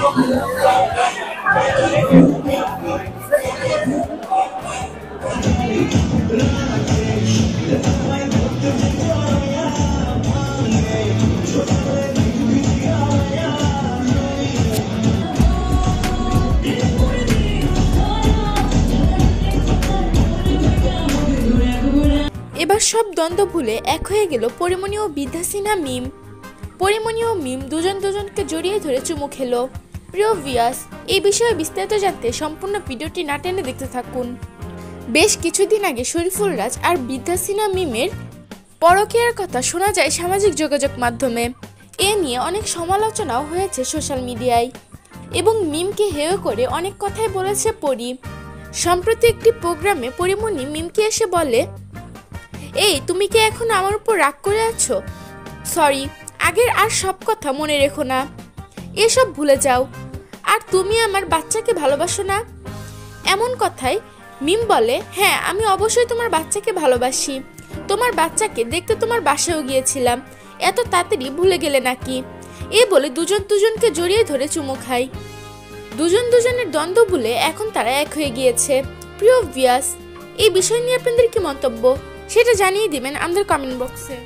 এবার সব দ্বন্দ্ব ভুলে এক হয়ে গেল পরিমণি ও বিদ্যা সিনহা মিম। পরিমণি ও মিম দুজনকে জড়িয়ে ধরে চুমু খেলো। প্রিয় ভিউয়ার্স, এই বিষয়ে বিস্তারিত জানতে সম্পূর্ণ ভিডিওটি না টেনে দেখতে থাকুন। বেশ কিছুদিন আগে শরীফুল রাজ আর বিদ্যা সিনহা মিমের পরকীয়ার কথা শোনা যায় সামাজিক যোগাযোগ মাধ্যমে। এ নিয়ে অনেক সমালোচনাও হয়েছে সোশ্যাল মিডিয়ায় এবং মিমকে হেয় করে অনেক কথাই বলেছে পরি। সম্প্রতি একটি প্রোগ্রামে পরিমণি মিমকে এসে বলে, এই তুমি কি এখন আমার উপর রাগ করে আছো? সরি, আগের আর সব কথা মনে রেখো না, এসব ভুলে যাও। আর তুমি আমার বাচ্চাকে ভালোবাসো না? এমন কথায় মিম বলে, হ্যাঁ আমি অবশ্যই তোমার বাচ্চাকে ভালোবাসি, তোমার বাচ্চাকে দেখতে তোমার বাসায়ও গিয়েছিলাম, এত তাড়াতাড়ি ভুলে গেলে নাকি? এ বলে দুজনকে জড়িয়ে ধরে চুমু খায়। দুজনের দ্বন্দ্ব ভুলে এখন তারা এক হয়ে গিয়েছে। প্রিয় ভিউয়ার্স, এই বিষয় নিয়ে আপনাদের কি মন্তব্য সেটা জানিয়ে দিবেন আমাদের কমেন্ট বক্সে।